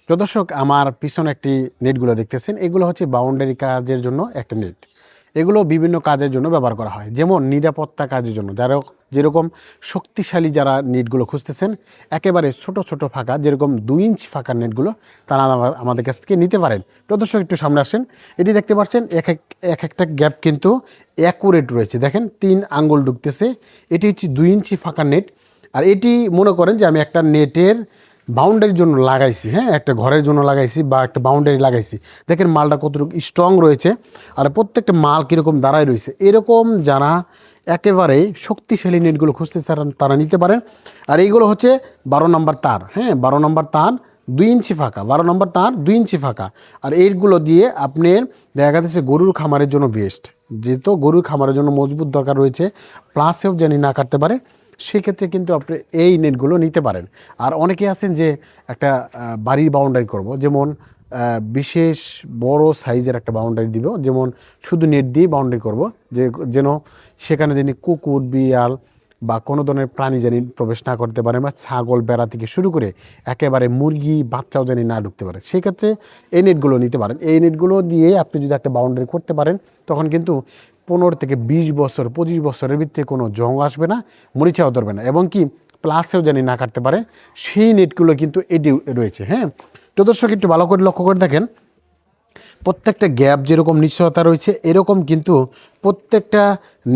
তো দর্শক, আমার পিছনে একটি নেটগুলো দেখতেছেন, এগুলো হচ্ছে বাউন্ডারি কাজের জন্য একটা নেট। এগুলো বিভিন্ন কাজের জন্য ব্যবহার করা হয়, যেমন নিরাপত্তা কাজের জন্য। যেরকম শক্তিশালী যারা নেটগুলো খুঁজতেছেন, একেবারে ছোট ছোট ফাঁকা, যেরকম 2 ইঞ্চি ফাঁকার নেটগুলো তারা আমাদের কাছ থেকে নিতে পারেন। তো দর্শক, একটু সামনে আসেন। এটি দেখতে পাচ্ছেন, একটা গ্যাপ কিন্তু অ্যাকুরেট রয়েছে। দেখেন 3 আঙ্গুল ঢুকতেছে। এটি হচ্ছে 2 ইঞ্চি ফাঁকার নেট। আর এটি মনে করেন যে আমি একটা নেটের বাউন্ডারির জন্য লাগাইছি, হ্যাঁ, একটা ঘরের জন্য লাগাইছি বা একটা বাউন্ডারি লাগাইছি। দেখেন মালটা কতটুকু স্ট্রং রয়েছে, আর প্রত্যেকটা মাল কীরকম দাঁড়ায় রয়েছে। এরকম যারা একেবারে শক্তিশালী নেটগুলো খুঁজতে চান তারা নিতে পারেন। আর এইগুলো হচ্ছে 12 নম্বর তার, হ্যাঁ, 12 নম্বর তার 2 ইঞ্চি ফাঁকা, 12 নম্বর তার 2 ইঞ্চি ফাঁকা। আর এইগুলো দিয়ে আপনার দেখা যাচ্ছে গরুর খামারের জন্য বেস্ট, যেহেতু গরুর খামারের জন্য মজবুত দরকার রয়েছে, প্লাসেও যেন না কাটতে পারে, সেক্ষেত্রে কিন্তু আপনি এই নেটগুলো নিতে পারেন। আর অনেকে আছেন যে একটা বাড়ির বাউন্ডারি করব, যেমন বিশেষ বড় সাইজের একটা বাউন্ডারি দিব, যেমন শুধু নেট দিয়ে বাউন্ডারি করব, যেন সেখানে যিনি কুকুর, বিড়াল বা কোনো ধরনের প্রাণী জানি প্রবেশ না করতে পারে, বা ছাগল, বেড়া থেকে শুরু করে একেবারে মুরগি বাচ্চাও জানি না ঢুকতে পারে। সেই ক্ষেত্রে এই নেটগুলো নিতে পারেন। এই নেটগুলো দিয়ে আপনি যদি একটা বাউন্ডারি করতে পারেন, তখন কিন্তু 15 থেকে 20 বছর, 25 বছরের ভিতরে কোনো জং আসবে না, মরিচাও ধরবে না, এবং কি প্লাসেও জানি না কাটতে পারে। সেই নেটগুলো কিন্তু এটি রয়েছে, হ্যাঁ। তো দর্শক, একটু ভালো করে লক্ষ্য করে দেখেন, প্রত্যেকটা গ্যাপ যেরকম নিশ্চয়তা রয়েছে, এরকম কিন্তু প্রত্যেকটা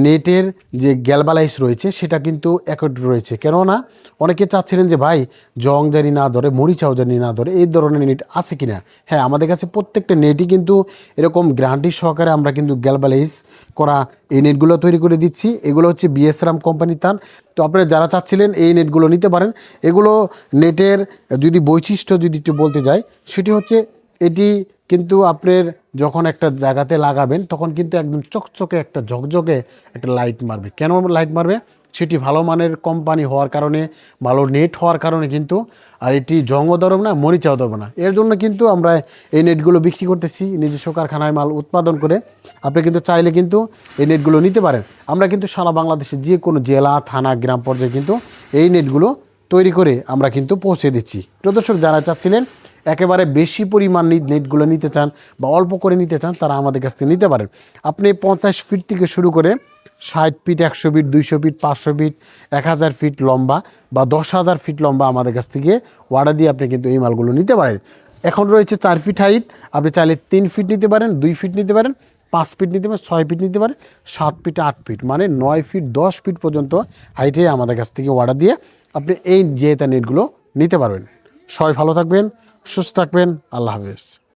নেটের যে গ্যালবালাইজ রয়েছে সেটা কিন্তু একট রয়েছে। কেননা অনেকে চাচ্ছিলেন যে ভাই জং জানি না ধরে, মরিচাও জানি না ধরে, এই ধরনের নেট আছে কিনা। হ্যাঁ, আমাদের কাছে প্রত্যেকটা নেটই কিন্তু এরকম গ্যারান্টি সহকারে আমরা কিন্তু গ্যালবালাইজ করা এই নেটগুলো তৈরি করে দিচ্ছি। এগুলো হচ্ছে বিএসআরএম কোম্পানির তার। তো আপনারা যারা চাচ্ছিলেন এই নেটগুলো নিতে পারেন। এগুলো নেটের যদি বৈশিষ্ট্য যদি একটু বলতে যাই, সেটি হচ্ছে এটি কিন্তু আপনার যখন একটা জায়গাতে লাগাবেন, তখন কিন্তু একদম চকচকে একটা ঝকঝকে একটা লাইট মারবে। কেন লাইট মারবে? সেটি ভালো মানের কোম্পানি হওয়ার কারণে, ভালো নেট হওয়ার কারণে কিন্তু। আর এটি জংও ধরবে না, মরিচাও ধরবে না। এর জন্য কিন্তু আমরা এই নেটগুলো বিক্রি করতেছি নিজস্ব কারখানায় মাল উৎপাদন করে। আপনি কিন্তু চাইলে কিন্তু এই নেটগুলো নিতে পারেন। আমরা কিন্তু সারা বাংলাদেশে যে কোনো জেলা, থানা, গ্রাম পর্যায়ে কিন্তু এই নেটগুলো তৈরি করে আমরা কিন্তু পৌঁছে দিচ্ছি। তো দর্শক, যারা চাচ্ছিলেন একেবারে বেশি পরিমাণ নেটগুলো নিতে চান বা অল্প করে নিতে চান, তারা আমাদের কাছ থেকে নিতে পারেন। আপনি 50 ফিট থেকে শুরু করে 60 feet, 100 feet, 200 feet, 500 feet, 1000 feet লম্বা বা 10,000 ফিট লম্বা আমাদের কাছ থেকে অর্ডার দিয়ে আপনি কিন্তু এই মালগুলো নিতে পারেন। এখন রয়েছে 4 ফিট হাইট, আপনি চাইলে 3 ফিট নিতে পারেন, 2 ফিট নিতে পারেন, 5 ফিট নিতে পারেন, 6 ফিট নিতে পারেন, 7 ফিট, 8 ফিট, মানে 9 ফিট, 10 ফিট পর্যন্ত হাইটে আমাদের কাছ থেকে অর্ডার দিয়ে আপনি এই জেতা নেটগুলো নিতে পারবেন। সবাই ভালো থাকবেন, সুস্থ থাকবেন। আল্লাহ হাফেজ।